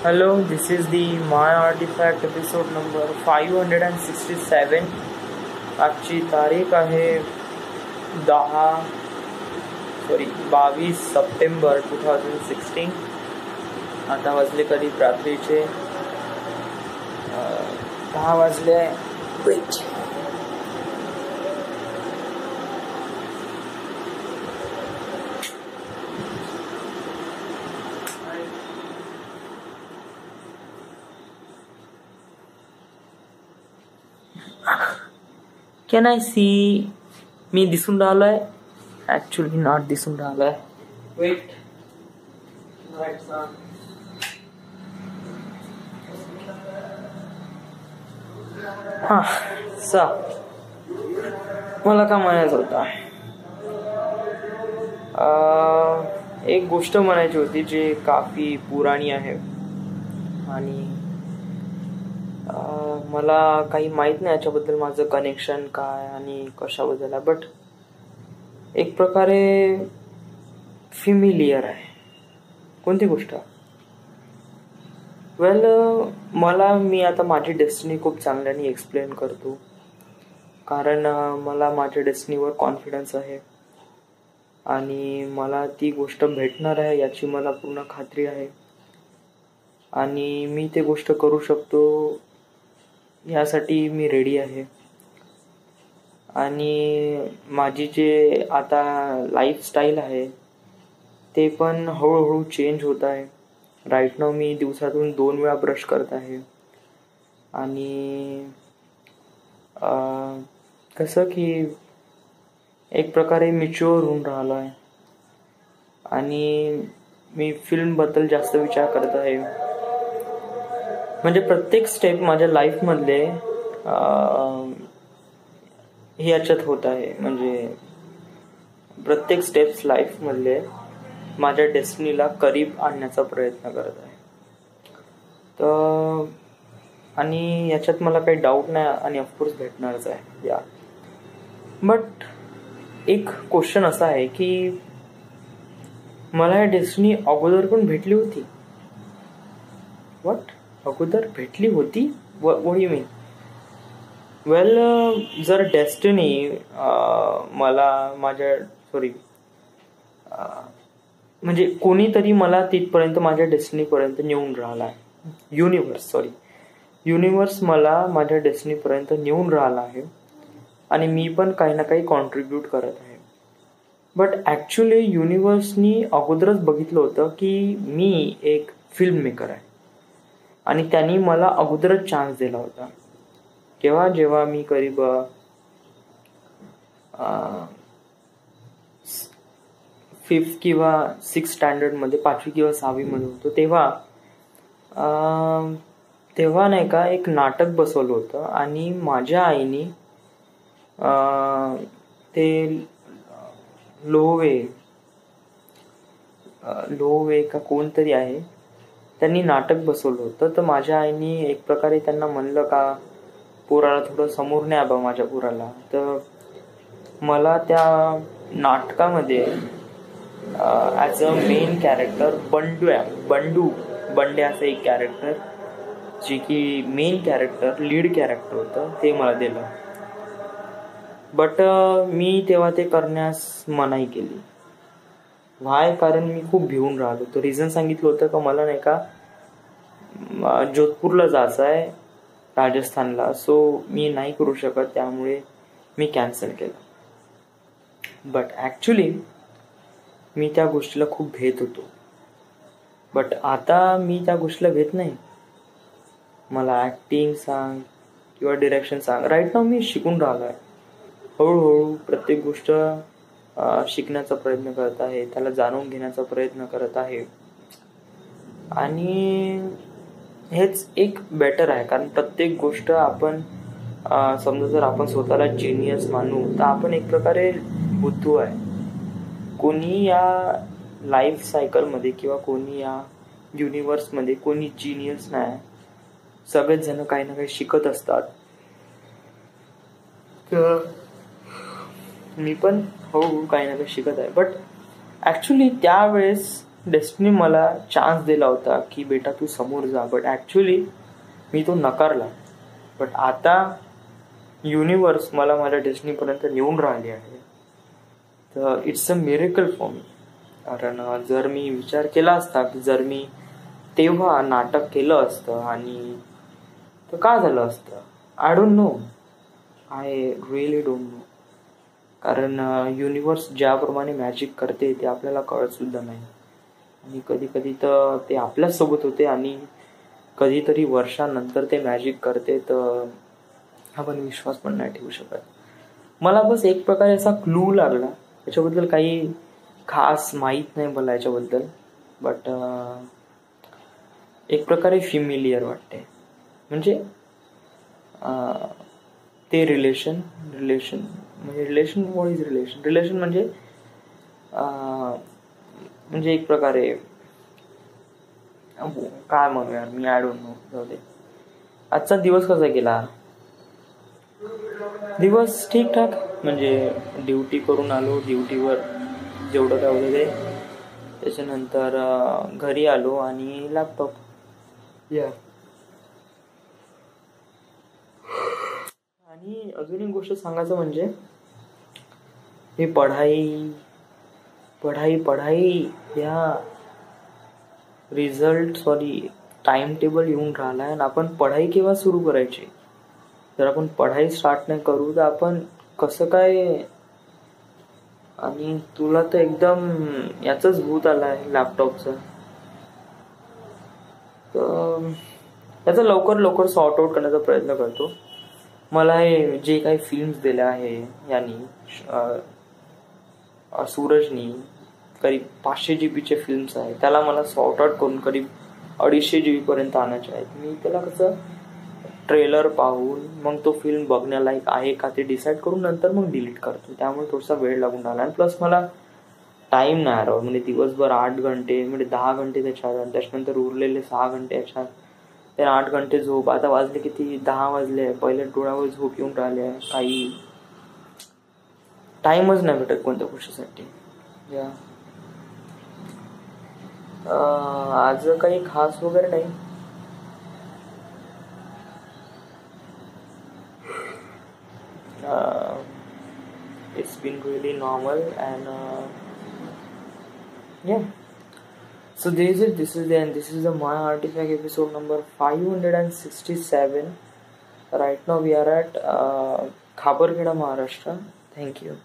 Hello, this is the My Artifact episode number 567. आजची तारीख आहे 22 सप्टेंबर 2016. आता वाजले करीब रात्रीचे 10 वाजले. Can I see मी दिसून राहिलोय? ऍक्च्युली नॉट दिसून राहिलोय. वेट. हा सा मला काय म्हणायचं होतं, एक गोष्ट म्हणायची होती जी काफी पुराणी आहे आणि मला काही माहित नाही याच्याबद्दल माझं कनेक्शन काय आणि कशाबद्दल आहे, बट एक प्रकारे फिमिलियर आहे. कोणती गोष्ट? वेल, मी आता माझी डेस्टिनी खूप चांगल्याने एक्सप्लेन करतो, कारण मला माझ्या डेस्टिनीवर कॉन्फिडन्स आहे आणि मला ती गोष्ट भेटणार आहे याची मला पूर्ण खात्री आहे आणि मी ते गोष्ट करू शकतो यासाठी मी रेडी आहे. आणि माझी जे आता लाईफस्टाईल आहे ते पण हळूहळू चेंज होत आहे. राईट नाव मी दिवसातून 2 वेळा ब्रश करत आहे आणि कसं की एक प्रकारे मॅच्युअर होऊन राहिलो आहे आणि मी फिल्मबद्दल जास्त विचार करत आहे. म्हणजे प्रत्येक स्टेप माझ्या लाईफमधले हे याच्यात होत आहे. म्हणजे प्रत्येक स्टेप्स लाईफमधले माझ्या डेस्टिनीला करीब आणण्याचा प्रयत्न करत आहे. तर आणि याच्यात मला काही डाऊट नाही आणि ऑफकोर्स भेटणारच आहे या. बट एक क्वेश्चन असा आहे की मला या डेस्टिनी अगोदर पण भेटली होती. व्हॉट? अगोदर भेटली होती? व्हॉट डू यू मीन? वेल, जर डेस्टिनी मला म्हणजे कोणीतरी मला तिथपर्यंत माझ्या डेस्टिनीपर्यंत नेऊन राहिला आहे. युनिव्हर्स मला माझ्या डेस्टिनीपर्यंत नेऊन राहिला आहे आणि मी पण काही ना काही कॉन्ट्रीब्यूट करत आहे. बट ॲक्च्युली युनिव्हर्सनी अगोदरच बघितलं होतं की मी एक फिल्म मेकर आहे आणि त्यांनी मला अगोदरच चान्स दिला होता. जेव्हा मी करीब 5th किंवा 6th स्टँडर्डमध्ये 5वी किंवा 6वी मध्ये होतो तेव्हा नाही का एक नाटक बसवलं होतं आणि माझ्या आईने ते लोवे का कोणतरी आहे त्यांनी नाटक बसवलं होतं. तर माझ्या आईने एक प्रकारे त्यांना म्हणलं का पोराला थोडं समोर न्या बा माझ्या पोराला. तर मला त्या नाटकामध्ये ॲज अ मेन कॅरेक्टर बंडे असं एक कॅरेक्टर, जे की मेन कॅरेक्टर लीड कॅरेक्टर होतं, ते मला दिलं. बट मी तेव्हा ते करण्यास मनाई केली. व्हाय? कारण मी खूप भिवून राहिलो. तो रिझन सांगितलं होतं का मला नाही का जोधपूरला जायचं आहे, राजस्थानला, सो मी नाही करू शकत, त्यामुळे मी कॅन्सल केलं. बट ॲक्च्युली मी त्या गोष्टीला खूप भेट होतो. बट आता मी त्या गोष्टीला भेट नाही. मला ॲक्टिंग सांग किंवा डिरेक्शन सांग, राईट नाव मी शिकून राहिलो आहे. हळूहळू प्रत्येक गोष्ट शिकण्याचा प्रयत्न करत आहे, त्याला जाणून घेण्याचा प्रयत्न करत आहे आणि हेच एक बेटर आहे. कारण प्रत्येक गोष्ट आपण समजा जर आपण स्वतःला जिनियस मानू तर आपण एक प्रकारे बुद्धू आहे. कोणी या लाईफ सायकलमध्ये किंवा कोणी या युनिव्हर्समध्ये कोणी जिनियस नाही. सगळेच जण काही ना काही शिकत असतात. तर मी पण हळूहळू काही ना काही शिकत आहे. बट ॲक्च्युली त्यावेळेस डेस्टिनी मला चान्स दिला होता की बेटा तू समोर जा, बट ॲक्च्युली मी तो नकारला. बट आता युनिवर्स मला माझ्या डेस्टिनीपर्यंत नेऊन राहिली आहे. तर it's a miracle for me. कारण जर मी विचार केला असता की जर मी तेव्हा नाटक केलं असतं आणि तर काय झालं असतं, I don't know, I really don't know. कारण युनिवर्स ज्याप्रमाणे मॅजिक करते ते आपल्याला कळत सुद्धा नाही. आणि कधी कधी तर ते आपल्यासोबत होते आणि कधीतरी वर्षानंतर ते मॅजिक करते, तर आपण विश्वास पण नाही ठेवू शकत. मला बस एक प्रकारे असा क्लू लागला. याच्याबद्दल काही खास माहीत नाही मला याच्याबद्दल, बट एक प्रकारे फिमिलियर वाटते. म्हणजे ते रिलेशन म्हणजे व्हॉट इज रिलेशन म्हणजे म्हणजे एक प्रकारे काय म्हणू यार मी, आय डोंट नो. जाऊ दे. आजचा दिवस कसा गेला? दिवस ठीकठाक. म्हणजे ड्युटी करून आलो, ड्युटीवर जेवढं काय होतं ते. त्याच्यानंतर घरी आलो आणि लॅपटॉप. या आणि अजून एक गोष्ट सांगायचं म्हणजे हे पढाई या टाइम टेबल येऊन राहिला आहे. आपण पढाई केव्हा सुरू करायची? जर आपण पढाई स्टार्ट नाही करू तर आपण कसं काय? आणि तुला तर एकदम याचंच भूत आलाय लॅपटॉपचं. तर याचा लवकर सॉर्ट आउट करण्याचा प्रयत्न करतो. मला हे जे काही फिल्म्स दिल्या आहे यांनी सूरजनी करीब 500 GB फिल्म्स आहे, त्याला मला सॉर्ट आउट करून करीब 250 GB पर्यंत आणायचे आहेत. मी त्याला कसं ट्रेलर पाहून मग तो फिल्म बघण्यालायक आहे का ते डिसाईड करून नंतर मग डिलीट करतो. त्यामुळे थोडासा वेळ लागून राहिला. आणि प्लस मला टाइम नाही राहत. म्हणजे दिवसभर 8 घंटे म्हणजे 10 घंटे त्याच्यानंतर उरलेले 6 घंटे याच्यात, ते 8 घंटे झोप. आता वाजले किती? 10 वाजले. पहिले डोळ्यावर झोप येऊन राहिले. काही टाइमच नाही भेटत कोणत्या गोष्टीसाठी. आज काही खास वगैरे नाही. It's been really normal and yeah. So this is the My Artifact episode number 567. Right now we are at Khabargeda, Maharashtra. Thank you.